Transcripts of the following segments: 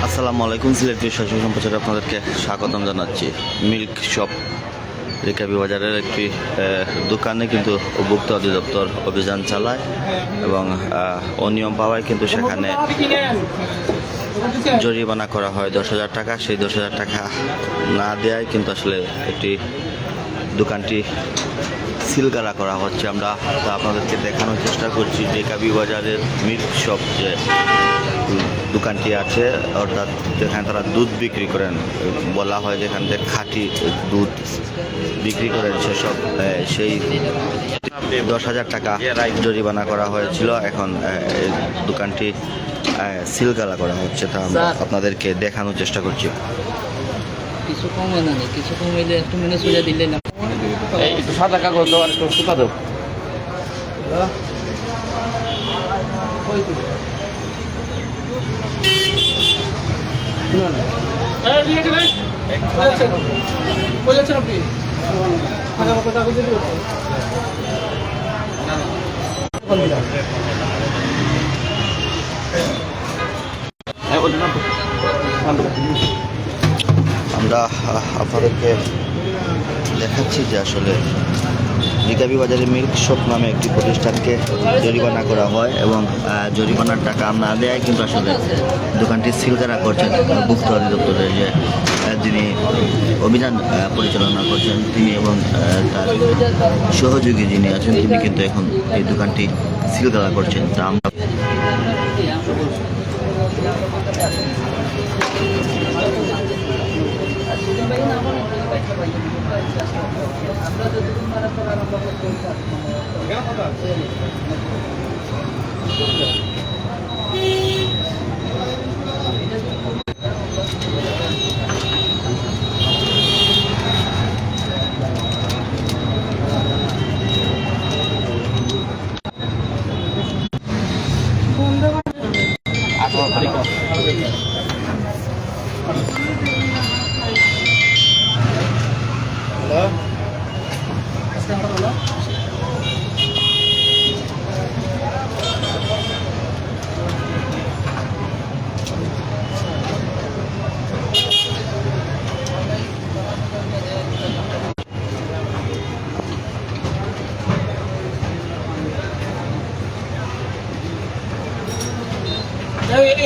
আসসালামু আলাইকুম। সিলেট সরাসরি সম্প্রচারে আপনাদেরকে স্বাগতম জানাচ্ছি। মিল্ক শপ রেকাবি বাজারের একটি দোকানে কিন্তু ভোক্ত অধিদপ্তর অভিযান চালায় এবং অনিয়ম পাওয়ায় কিন্তু সেখানে জরিমানা করা হয় 10,000 টাকা। সেই 10,000 টাকা না দেওয়ায় কিন্তু আসলে একটি দোকানটি সিলগালা করা হচ্ছে। আমরা তা আপনাদেরকে দেখানোর চেষ্টা করছি। রেকাবি বাজারের মিল্ক শপ যে দোকানটি আছে, অর্থাৎ যেখানে তারা দুধ বিক্রি করেন, বলা হয় যেখান থেকে খাঁটি দুধ বিক্রি করেন, সেসব সেই 10,000 টাকা জরিমানা করা হয়েছিল। এখন দোকানটি সিলগালা করা হচ্ছে, তা আমরা আপনাদেরকে দেখানোর চেষ্টা করছি। কিছু কম হয় না, কিছু কম হইলে একটু মেনে সোজা দিলে না। একটু সাদা কাগজ দাও আর একটু সুতা দাও। আমরা আপনাদেরকে দেখাচ্ছি যে আসলে রেকাবি বাজারে মিল্ক শপ নামে একটি প্রতিষ্ঠানকে জরিমানা করা হয় এবং জরিমানার টাকা না দেওয়ায় কিন্তু আসলে দোকানটি সিলগালা করছেন ভোক্তা অধিদপ্তরের যে যিনি অভিযান পরিচালনা করছেন তিনি এবং তার সহযোগী যিনি আছেন তিনি কিন্তু এখন এই দোকানটি সিলগালা করছেন। তা আমরা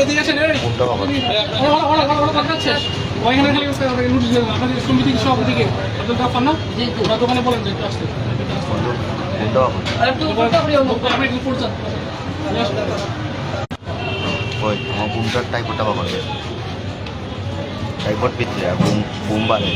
এদিকে আসেন, ওইখানে খালি নোটিশ দেবেন আপনাদের সমিতি সভাপতিকে আব্দুল গাফফার না, ওরা দোকানে বলেন যে একটু আসতে আপনি একটু পড়ছেন ওই আমার বুমটার টাইপটা বাবা টাইপট ভিতরে বুম বুম বাড়ে।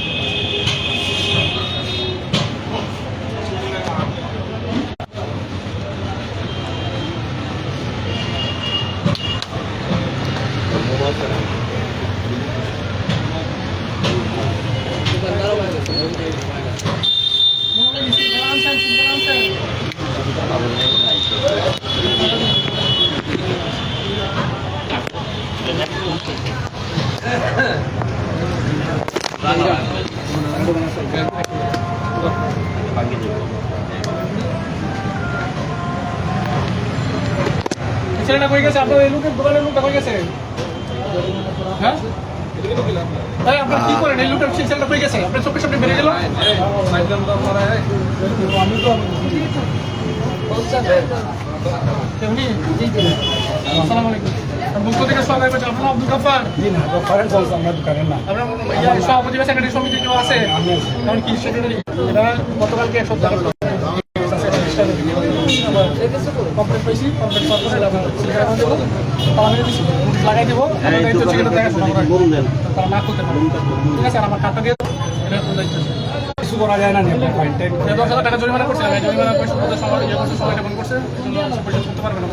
ছেলেটা কই গেছে? আপনার এই লোকের দোকানের লোকটা কই গেছে? হ্যাঁ তাই আপনার কি করেন? এই লোকের ছেলেটা কই গেছে? আপনার চোখের সামনে বেরিয়ে গেল। আমি তো কেমনি? আসসালামু আলাইকুম। মুক্ত থেকে স্বাগত করছি। আপনার আব্দুল গাফফার? জি না, গাফফারের চলছে, আমরা দোকানের না। আপনার সভাপতি বা সেক্রেটারি সমিতি কেউ আছে? কারণ কি সেক্রেটারি এটা গতকালকে 1 সপ্তাহ কমপ্লিট পাইছি, কমপ্লিট করার পরে লাগাই দেবো। তারা না করতে পারে, ঠিক আছে? আর আমার টাকা দিয়ে কিছু করা যায় না। 10,000 টাকা জরিমানা করছে, জরিমানা পয়সা সময়টা বন্ধ করছে, পয়সা করতে পারবে না।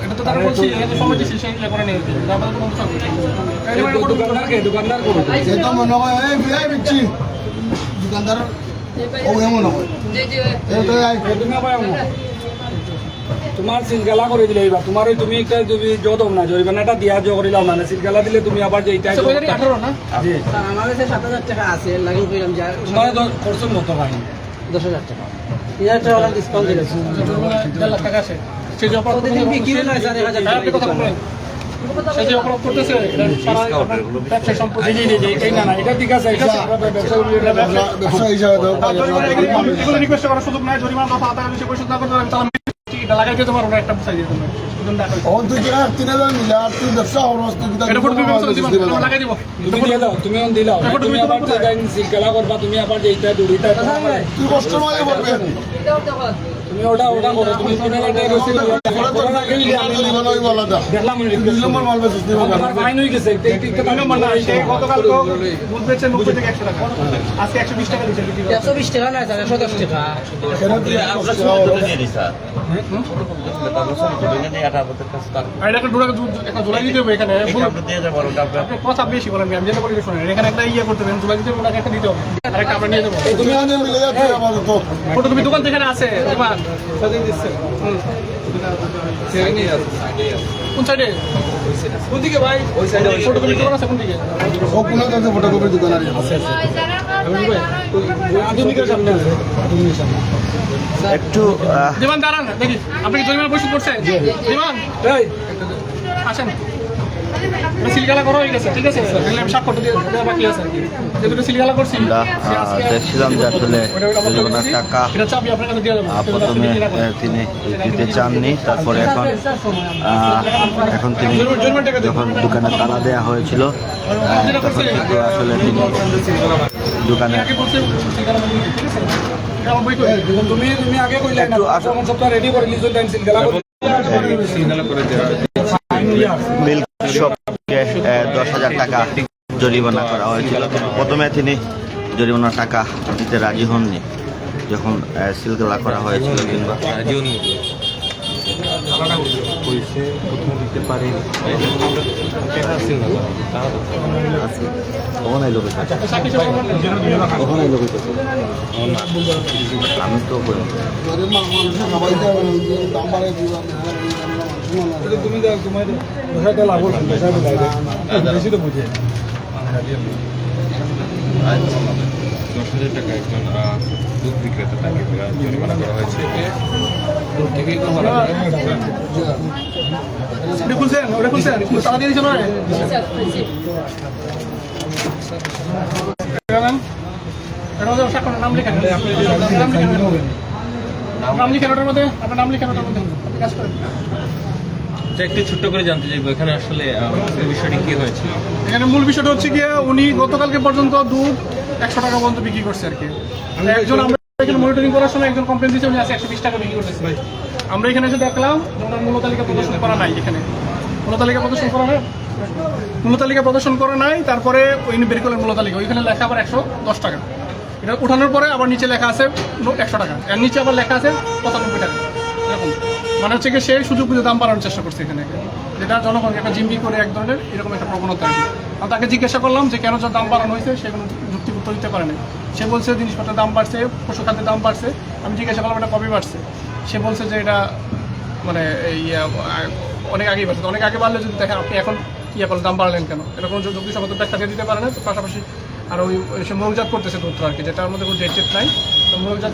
এটা তো তারা বলছি সময় দিচ্ছি, সেই করে নিয়ে দোকানদার দোকানদার ও এমন হয় তোমার সিলগালা করে দিলে এবার তোমার তুমি একটা তুমি যত না জরিমানাটা দিয়া জো করিলাম না সিলগালা দিলে তুমি আবার যে এইটা 18 না জি আমার কাছে 7,000 টাকা আছে, লাগিয়ে কইলাম যে তোমার খরচের মতো ভাই 10,000 টাকা। 3,000 টাকা ডিসকাউন্ট দিলে 1.5 লাখ টাকা আছে। সে যে অপরাধ প্রতিদিন বিক্রি হয় 4,000 হ্যাঁ, আপনি কথা বলেন। সে যে অপরাধ করতেছে এটা সারা ব্যবসায়ী সম্পত্তি। এই না না এটা ঠিক আছে এটা ব্যবসা হিসাবে তো এগুলো রিকোয়েস্ট করার সুযোগ নাই, জরিমানা 10,000 টাকা বেশি পরিশোধ না করতে পারলে তাহলে এটা লাগাই দিতে পারবো না, একটা বুঝাই দিয়ে দেবো। তখন তুই যেটা 3,000 মিলে আর তুই ব্যবসা এটা ফটো তুমি লাগাই দিব। তুমি দিয়ে দাও তুমি অন দিলাও তুমি আবার সিলগালা করবা তুমি আবার যেটা দড়িটা তুই কষ্ট মাঝে বলবেন তুমি ওটা করো তুমি 3,000 টাকা রসিদ দেখলাম নম্বর মাল বেচছিস আমার ফাইন হয়ে গেছে গতকাল তো দুধ বেচে 90 থেকে 100 টাকা, আজকে 120 টাকা দিচ্ছে বিক্রি করে। 120 টাকা না স্যার 110 টাকা। আর এটা একটা জোড়া দিতে হবে এখানে। আপনি কথা বেশি বলেন, আমি যেটা বলি শোনেন, এখানে একটা ইয়ে করতে হবে, জোড়া দিতে হবে, ওনাকে একটা দিতে হবে, আর একটা আমরা নিয়ে দেবো। তুমি মিলে যাচ্ছে আপাতত ফটোকপি দোকান যেখানে আছে দোকান কোন সাইডে? কোন দিকে ভাই? ওই সাইডে ফটোকপি দোকান আছে কোন দিকে? ও কোন কাছে ফটোকপির দোকান আছে আধুনিকের সামনে আছে আধুনিকের সামনে একটু দিমান দাঁড়ান দেখি, আপনি কি জরিমানা পরিশোধ করছেন? দিমান এই আসেন, সিলগালা করা হয়ে গেছে, ঠিক আছে? তাহলে আমি স্বাক্ষরটা দিয়ে দেওয়া বাকি আছে আর কি। যেহেতু সিলগালা করছি আমরা দেখছিলাম যে আসলে জরিমানার টাকা এটা চাবি আপনার কাছে দিয়ে দেবো। প্রথমে তিনি দিতে চাননি, তারপরে এখন তিনি যখন দোকানে তালা দেওয়া হয়েছিল তখন কিন্তু আসলে তিনি দোকানে আগে বলছে সিলগালা বন্ধ করতে, ঠিক আছে? এটা আমার বই করে তুমি আগে কইলে না কোন সপ্তাহ রেডি করে লিজো টাইম সিলগালা মিল্ক শপকে 10,000 টাকা জরিমানা করা হয়েছিল, কিন্তু প্রথমে তিনি জরিমানার টাকা দিতে রাজি হননি যখন সিলগালা করা হয়েছিল, কিংবা আমি তো করি সবাই দাম বাড়ায় তুমি তোমার ভাষাটা লাগো না ভাষাটা লাগে বেশি তো বুঝে 10,000 টাকা একজন দুধ বিক্রেতা তাকে জরিমানা করা হয়েছে। দুধ থেকেই তো বলা হয়। ওটা খুলছেন, ওটা খুলছেন, তালা দিয়ে দিয়েছেন ওরে? এটা মধ্যে স্বাক্ষরের নাম লিখেন, নাম লিখেন ওটার মধ্যে, আপনার নাম লিখেন ওটার মধ্যে, আপনি কাজ করেন। একটু ছোট্ট করে জানতে চাইবো এখানে আসলে বিষয়টি কি হয়েছিল? এখানে মূল বিষয়টা হচ্ছে গিয়ে উনি গতকালকে পর্যন্ত দুধ 100 টাকা পর্যন্ত বিক্রি করছে আর কি। একজন আমরা এখানে মনিটরিং করার সময় একজন কমপ্লেন দিয়েছে উনি আছে 120 টাকা বিক্রি করতেছে। আমরা এখানে এসে দেখলাম যে ওনার মূল্য তালিকা প্রদর্শন করা নাই, এখানে মূল্য তালিকা প্রদর্শন করা নাই, মূল্য তালিকা প্রদর্শন করা নাই। তারপরে উনি বের করলেন মূল্য তালিকা, ওইখানে লেখা আবার 110 টাকা। এটা উঠানোর পরে আবার নিচে লেখা আছে 100 টাকা, এর নিচে আবার লেখা আছে 95 টাকা। এরকম মানে হচ্ছে কি সেই সুযোগ বুঝে দাম বাড়ানোর চেষ্টা করছে এখানে, যেটা জনগণকে একটা জিম্বি করে এক ধরনের এরকম একটা প্রবণতা আর কি। আমি তাকে জিজ্ঞাসা করলাম যে কেন দাম বাড়ানো হয়েছে, সে কোনো যুক্তি উত্তর দিতে পারে না। সে বলছে জিনিসপত্রের দাম বাড়ছে, পশু খাদ্যের দাম বাড়ছে। আমি জিজ্ঞাসা করলাম এটা কবে বাড়ছে, সে বলছে যে এটা মানে অনেক আগেই বাড়ছে। অনেক আগে বাড়লে যদি দেখেন আপনি এখন করলে দাম বাড়লেন কেন, এটা কোনো যুক্তিসঙ্গত ব্যাখ্যা দিয়ে দিতে পারে না। তো পাশাপাশি আর ওই সে মোরগজাত করতেছে দুধটা আর কি, যেটার মধ্যে কোনো ডেট নাই। তো মোরগজাত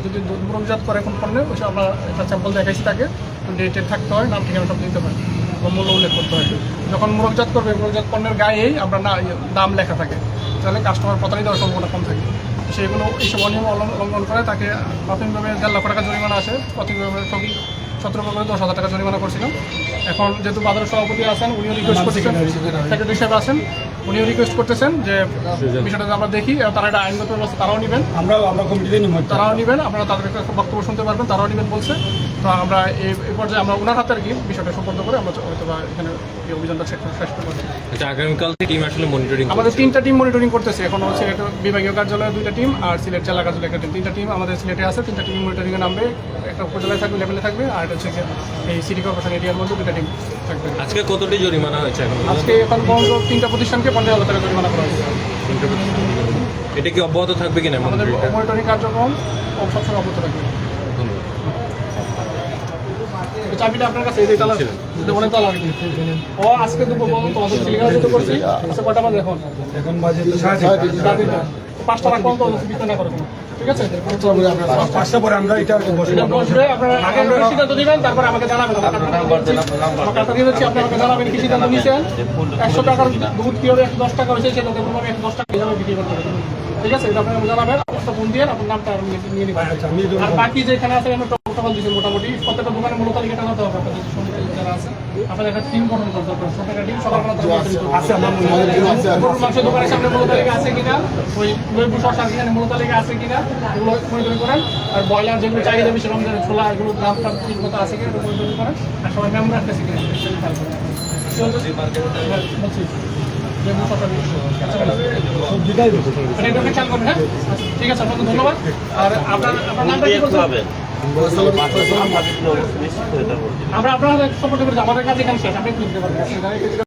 যদি মোরগজাত করে এখন পণ্যে ওই আমরা একটা স্যাম্পল দেখাইছি, তাকে ডেট থাকতে হয়, নাম ঠিকানা সব দিতে হয়, মূল্য উল্লেখ করতে হয়। যখন মোরগজাত করবে, মোরগজাত পণ্যের গায়েই আমরা না দাম লেখা থাকে, তাহলে কাস্টমার প্রতারিত দেওয়ার সম্ভাবনা কম থাকে। সেগুলো এইসব অনিয়ম লঙ্ঘন করে তাকে প্রাথমিকভাবে 1.5 লক্ষ টাকা জরিমানা আসে। প্রাথমিকভাবে ঠকি 17 করে 10,000 টাকা জরিমানা করছিলাম। এখন যেহেতু বাজারের সভাপতি আছেন, উনিও রিকোয়েস্ট করতেছেন, সেক্রেটারি হিসেবে আছেন, উনিও রিকোয়েস্ট করতেছেন যে বিষয়টা আমরা দেখি, তারা এটা আইনগত ব্যবস্থা তারাও নেবেন, আমরা কমিটিতে নিব, তারাও নেবেন, আপনারা তাদের বক্তব্য শুনতে পারবেন, তারাও নেবেন বলছে। তো আমরা এই পর্যায়ে আমরা ওনার হাতে আর কি বিষয়টা সুপর্দ করে আমরা হয়তো বা এখানে এই অভিযানটা শেষ করতে পারছি। আচ্ছা, আগামীকাল থেকে টিম আসলে মনিটরিং আমাদের 3টা টিম মনিটরিং করতেছে। এখন হচ্ছে বিভাগীয় কার্যালয়ে 2টা টিম আর সিলেট জেলা কার্যালয়ে একটা টিম, 3টা টিম আমাদের সিলেটে আছে। 3টা টিম মনিটরিংয়ে নামবে, একটা উপজেলায় থাকবে, লেভেলে থাকবে, আর এটা হচ্ছে এই সিটি কর্পোরেশন এরিয়ার মধ্যে 2টা টিম থাকবে। আজকে কতটি জরিমানা হয়েছে এখন? আজকে এখন পর্যন্ত 3টা প্রতিষ্ঠানকে 50,000 টাকা জরিমানা করা হয়েছে। এটা কি অব্যাহত থাকবে কিনা? আমাদের মনিটরিং কার্যক্রম সবসময় অব্যাহত থাকবে। চাবিটা আপনার কাছে এই তালা অনেক তালা ও আজকে দুপুর তোমাদের সিলিগার যেতে করছি, কটা বাজে এখন? এখন বাজে 3:30 5 টাকা কম তো বিক্রি না করে। ঠিক আছে? পাঁচটা পরে আমরা এটা বসে এটা বসবে, আপনারা আগে সিদ্ধান্ত দিবেন, তারপর আমাকে জানাবেন। আমার কথা দিয়ে দিচ্ছি, আপনি আমাকে জানাবেন কি সিদ্ধান্ত নিয়েছেন। 100 টাকার দুধ কি হবে 10 টাকা হয়েছে, সেটা দেখুন আমি 10 টাকা হিসাবে বিক্রি করতে পারি। ঠিক আছে, এটা আপনাকে জানাবেন। আপনার ফোন দিয়ে আপনার নামটা নিয়ে নেবেন। আর বাকি যেখানে আছে আমি টোটাল দিচ্ছি, মোটামুটি প্রত্যেকটা দোকানে মূল তালিকাটা জানাতে হবে আপনাদের সমিতি যারা আছে। আপনাদের একটা টিম গঠন করতে হবে, সরকারি টিম সকালবেলা আছে আমার আছে গরুর মাংস দোকানের সামনে মূল তালিকা আছে কিনা, ওই দইবু শশার কিনে মূল তালিকা আছে কিনা, এগুলো মনিটরিং করেন। আর ব্রয়লার যেগুলো চাহিদা বেশি রমজানের ছোলা, এগুলো দাম টাম ঠিক মতো আছে কিনা মনিটরিং করেন। আর সবাই মেমো রাখতেছে কিনা বলছি লেবু শশা এটাকে খেয়াল করবেন। হ্যাঁ ঠিক আছে, আপনাকে ধন্যবাদ। আর আপনার নামটা কি বলতে হবে? আমরা আপনার সম্পর্কে আমাদের কাছে এখানে শেষ, আপনি লিখতে পারবেন।